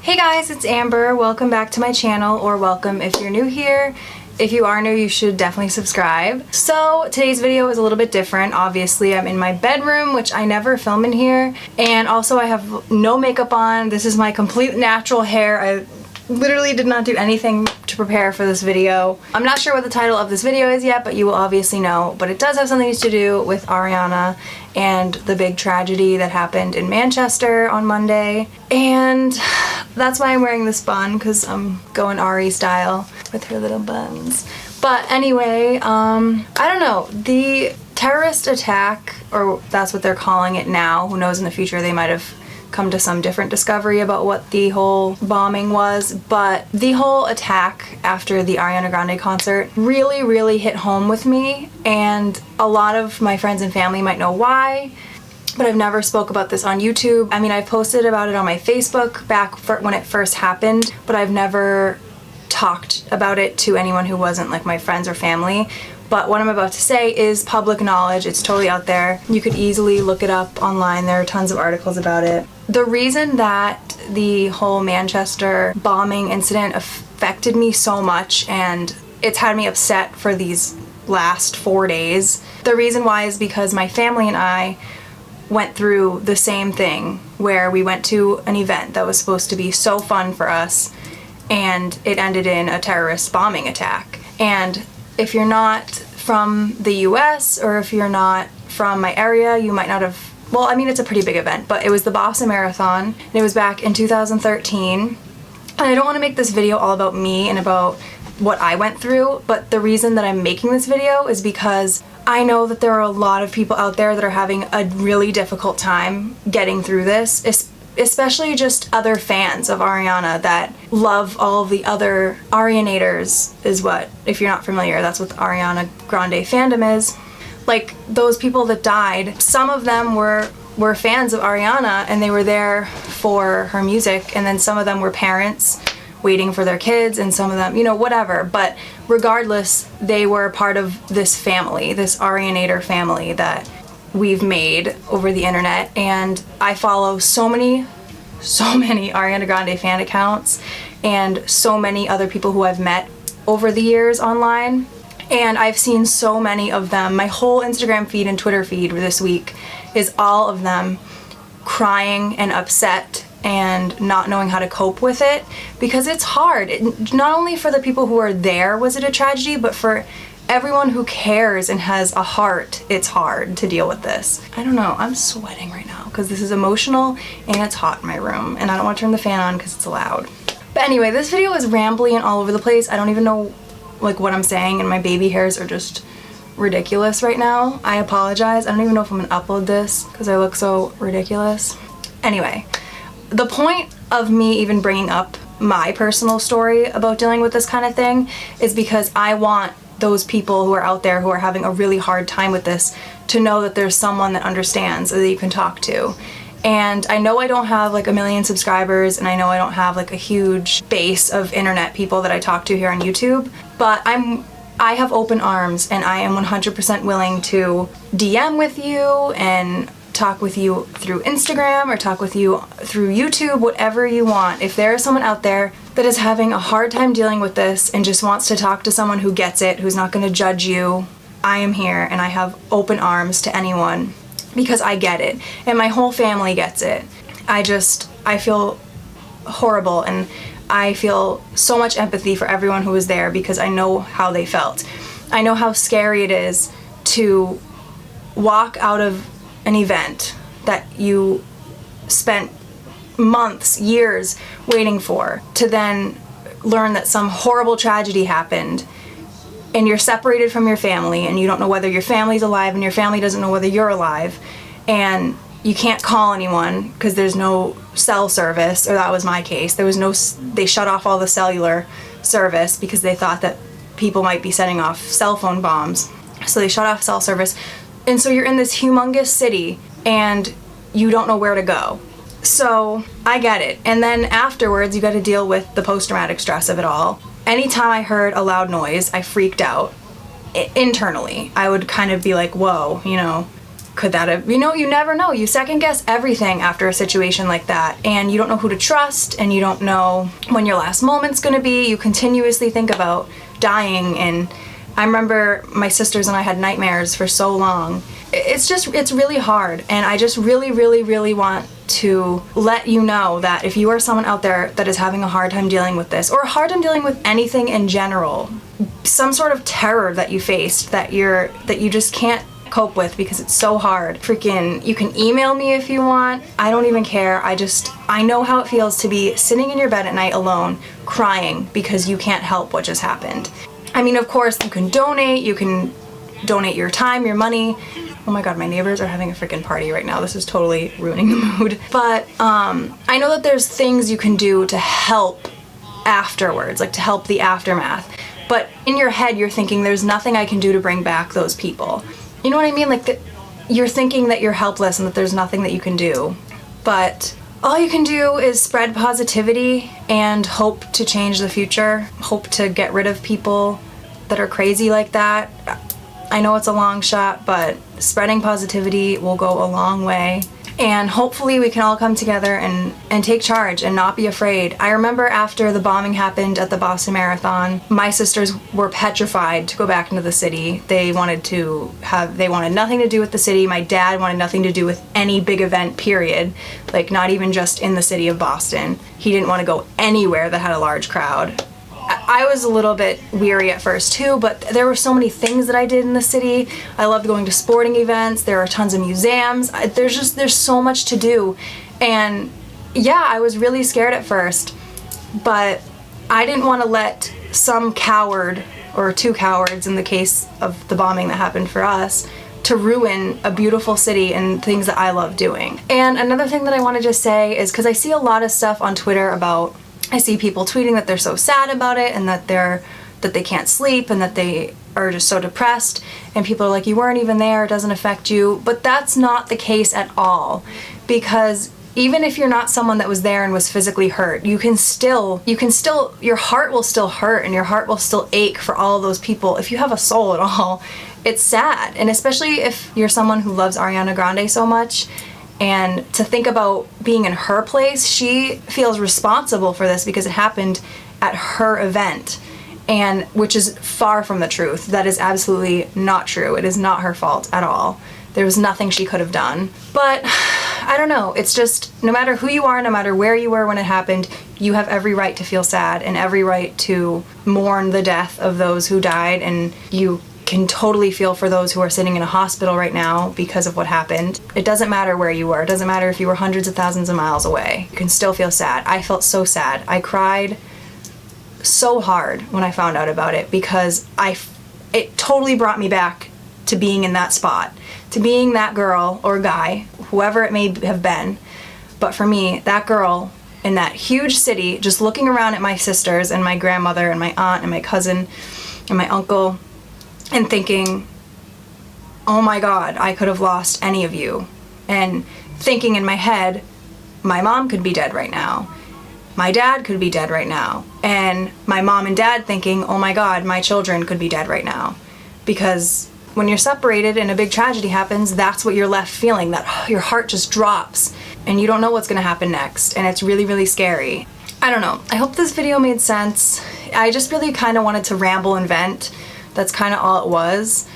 Hey guys, it's Amber. Welcome back to my channel, or welcome if you're new here. If you are new, you should definitely subscribe. So today's video is a little bit different. Obviously, I'm in my bedroom, which I never film in here, and also I have no makeup on. This is my complete natural hair. I literally did not do anything to prepare for this video. I'm not sure what the title of this video is yet, but you will obviously know. But it does have something to do with Ariana and the big tragedy that happened in Manchester on Monday. And that's why I'm wearing this bun, because I'm going Ari style with her little buns. But anyway, I don't know. The terrorist attack, or that's what they're calling it now. Who knows, in the future they might have come to some different discovery about what the whole bombing was, but the whole attack after the Ariana Grande concert really hit home with me, and a lot of my friends and family might know why, but I've never spoke about this on YouTube. I mean, I posted about it on my Facebook back when it first happened, but I've never talked about it to anyone who wasn't like my friends or family. But what I'm about to say is public knowledge. It's totally out there. You could easily look it up online. There are tons of articles about it. The reason that the whole Manchester bombing incident affected me so much, and it's had me upset for these last 4 days, the reason why is because my family and I went through the same thing, where we went to an event that was supposed to be so fun for us, and it ended in a terrorist bombing attack. And if you're not from the US, or if you're not from my area, you might not have, well, I mean, it's a pretty big event, but it was the Boston Marathon, and it was back in 2013. And I don't want to make this video all about me and about what I went through, but the reason that I'm making this video is because I know that there are a lot of people out there that are having a really difficult time getting through this, especially just other fans of Ariana that love all of the other Arianators, is what, if you're not familiar, that's what the Ariana Grande fandom is. Like, those people that died, some of them were fans of Ariana and they were there for her music, and then some of them were parents waiting for their kids, and some of them, you know, whatever. But regardless, they were part of this family, this Arianator family that we've made over the internet. And I follow so many Ariana Grande fan accounts and so many other people who I've met over the years online, and I've seen so many of them. My whole Instagram feed and Twitter feed this week is all of them crying and upset and not knowing how to cope with it, because it's hard. Not only for the people who are there was it a tragedy, but for everyone who cares and has a heart, it's hard to deal with this. I don't know, I'm sweating right now because this is emotional and it's hot in my room, and I don't want to turn the fan on because it's loud. But anyway, this video is rambly and all over the place. I don't even know like what I'm saying, and my baby hairs are just ridiculous right now. I apologize. I don't even know if I'm gonna upload this because I look so ridiculous. Anyway, the point of me even bringing up my personal story about dealing with this kind of thing is because I want those people who are out there who are having a really hard time with this to know that there's someone that understands, that you can talk to. And I know I don't have like 1 million subscribers, and I know I don't have like a huge base of internet people that I talk to here on YouTube, but I have open arms, and I am 100% willing to DM with you and talk with you through Instagram or talk with you through YouTube, whatever you want. If there is someone out there that is having a hard time dealing with this and just wants to talk to someone who gets it, who's not going to judge you, I am here, and I have open arms to anyone because I get it, and my whole family gets it. I feel horrible, and I feel so much empathy for everyone who was there because I know how they felt. I know how scary it is to walk out of an event that you spent months, years waiting for, to then learn that some horrible tragedy happened, and you're separated from your family, and you don't know whether your family's alive, and your family doesn't know whether you're alive, and you can't call anyone because there's no cell service, or that was my case. They shut off all the cellular service because they thought that people might be setting off cell phone bombs. So they shut off cell service. And so you're in this humongous city and you don't know where to go. So I get it. And then afterwards you got to deal with the post-traumatic stress of it all. Anytime I heard a loud noise, I freaked out. Internally, I would kind of be like, whoa, you know, Could that have, you never know. You second guess everything after a situation like that, and you don't know who to trust, and you don't know when your last moment's gonna be. You continuously think about dying, and I remember my sisters and I had nightmares for so long. It's really hard, and I just really, really, really want to let you know that if you are someone out there that is having a hard time dealing with this, or a hard time dealing with anything in general, some sort of terror that you faced that you just can't cope with because it's so hard. Freaking, you can email me if you want. I don't even care. I know how it feels to be sitting in your bed at night alone, crying because you can't help what just happened. I mean, of course, you can donate your time, your money. Oh my god, my neighbors are having a freaking party right now. This is totally ruining the mood. But I know that there's things you can do to help afterwards, like to help the aftermath. But in your head, you're thinking there's nothing I can do to bring back those people. You know what I mean? Like, you're thinking that you're helpless and that there's nothing that you can do. But all you can do is spread positivity and hope to change the future. Hope to get rid of people that are crazy like that. I know it's a long shot, but spreading positivity will go a long way. And hopefully we can all come together and take charge and not be afraid. I remember after the bombing happened at the Boston Marathon, my sisters were petrified to go back into the city. They wanted nothing to do with the city. My dad wanted nothing to do with any big event, period. Like, not even just in the city of Boston. He didn't want to go anywhere that had a large crowd. I was a little bit weary at first too, but there were so many things that I did in the city. I loved going to sporting events. There are tons of museums. There's so much to do. And yeah, I was really scared at first, but I didn't want to let some coward, or two cowards in the case of the bombing that happened for us, to ruin a beautiful city and things that I love doing. And another thing that I want to just say is, because I see a lot of stuff on Twitter I see people tweeting that they're so sad about it and that they can't sleep and that they are just so depressed, and people are like, you weren't even there, it doesn't affect you. But that's not the case at all, because even if you're not someone that was there and was physically hurt, your heart will still hurt and your heart will still ache for all of those people. If you have a soul at all, it's sad. And especially if you're someone who loves Ariana Grande so much, and to think about being in her place, she feels responsible for this because it happened at her event, and which is far from the truth. That is absolutely not true. It is not her fault at all. There was nothing she could have done. But I don't know, it's just, no matter who you are, no matter where you were when it happened, you have every right to feel sad and every right to mourn the death of those who died, and you can totally feel for those who are sitting in a hospital right now because of what happened. It doesn't matter where you were. It doesn't matter if you were hundreds of thousands of miles away. You can still feel sad. I felt so sad. I cried so hard when I found out about it, because it totally brought me back to being in that spot, to being that girl or guy, whoever it may have been. But for me, that girl in that huge city, just looking around at my sisters and my grandmother and my aunt and my cousin and my uncle, and thinking, oh my god, I could have lost any of you. And thinking in my head, my mom could be dead right now. My dad could be dead right now. And my mom and dad thinking, oh my god, my children could be dead right now. Because when you're separated and a big tragedy happens, that's what you're left feeling, that your heart just drops and you don't know what's gonna happen next, and it's really, really scary. I don't know. I hope this video made sense. I just really kind of wanted to ramble and vent. That's kind of all it was.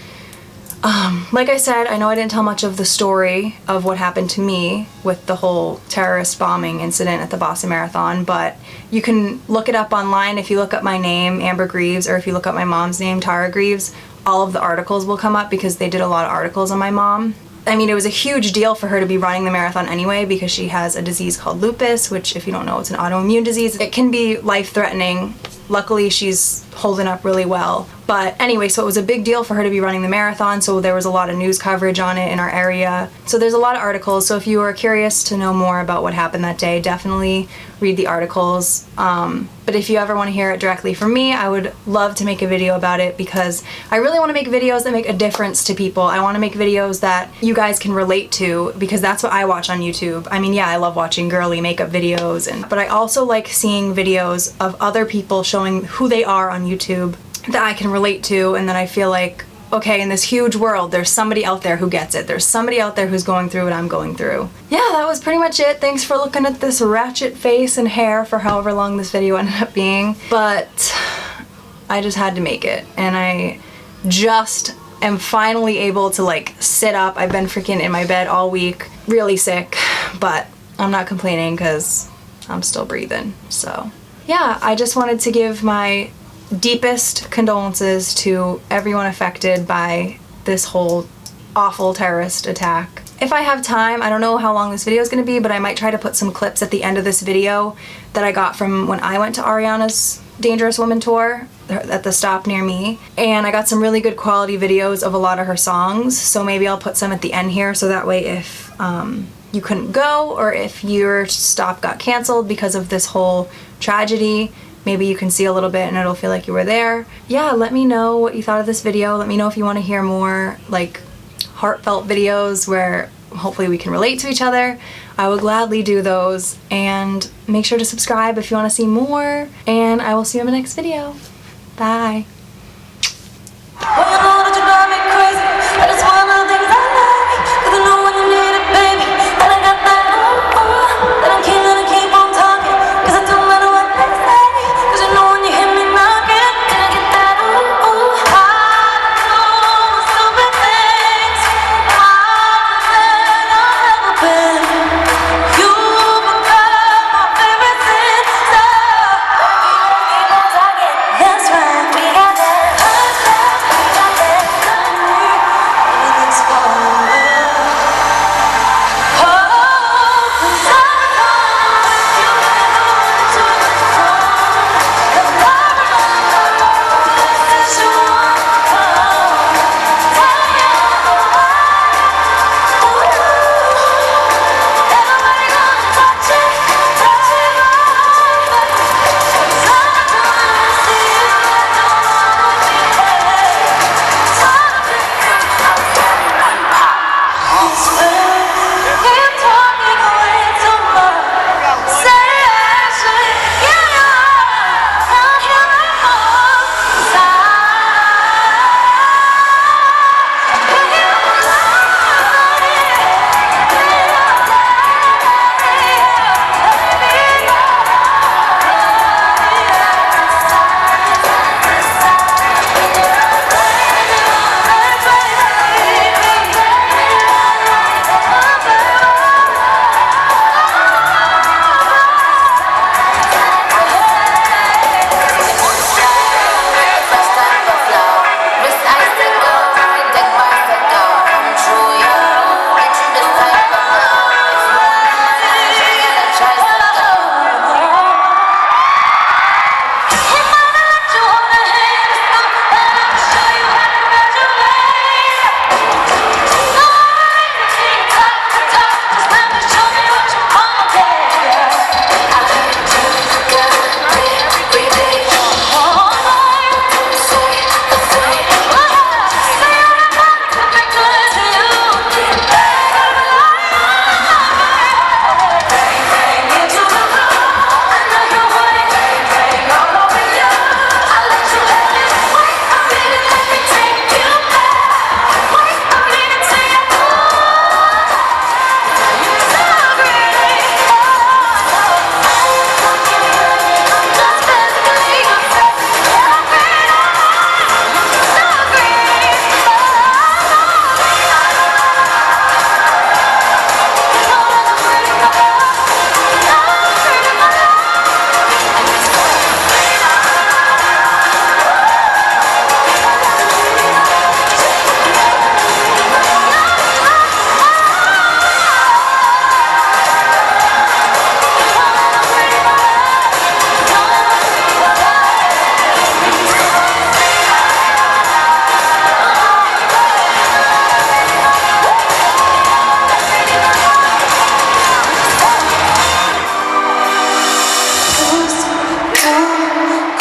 Like I said, I know I didn't tell much of the story of what happened to me with the whole terrorist bombing incident at the Boston Marathon, but you can look it up online. If you look up my name, Amber Greaves, or if you look up my mom's name, Tara Greaves, all of the articles will come up, because they did a lot of articles on my mom. I mean, it was a huge deal for her to be running the marathon anyway, because she has a disease called lupus, which, if you don't know, it's an autoimmune disease. It can be life-threatening. Luckily, she's holding up really well. But anyway, so it was a big deal for her to be running the marathon, so there was a lot of news coverage on it in our area. So there's a lot of articles, so if you are curious to know more about what happened that day, definitely read the articles. But if you ever want to hear it directly from me, I would love to make a video about it, because I really want to make videos that make a difference to people. I want to make videos that you guys can relate to, because that's what I watch on YouTube. I mean, yeah, I love watching girly makeup videos, but I also like seeing videos of other people showing who they are on YouTube that I can relate to, and that I feel like okay, in this huge world, there's somebody out there who gets it. There's somebody out there who's going through what I'm going through. Yeah, that was pretty much it. Thanks for looking at this ratchet face and hair for however long this video ended up being. But I just had to make it, and I just am finally able to like sit up. I've been freaking in my bed all week, really sick, but I'm not complaining because I'm still breathing. So yeah, I just wanted to give my deepest condolences to everyone affected by this whole awful terrorist attack. If I have time, I don't know how long this video is going to be, but I might try to put some clips at the end of this video that I got from when I went to Ariana's Dangerous Woman tour at the stop near me, and I got some really good quality videos of a lot of her songs, so maybe I'll put some at the end here so that way if you couldn't go or if your stop got canceled because of this whole tragedy, maybe you can see a little bit and it'll feel like you were there. Yeah, let me know what you thought of this video. Let me know if you want to hear more like heartfelt videos where hopefully we can relate to each other. I will gladly do those, and make sure to subscribe if you want to see more, and I will see you in the next video. Bye.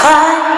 Cry.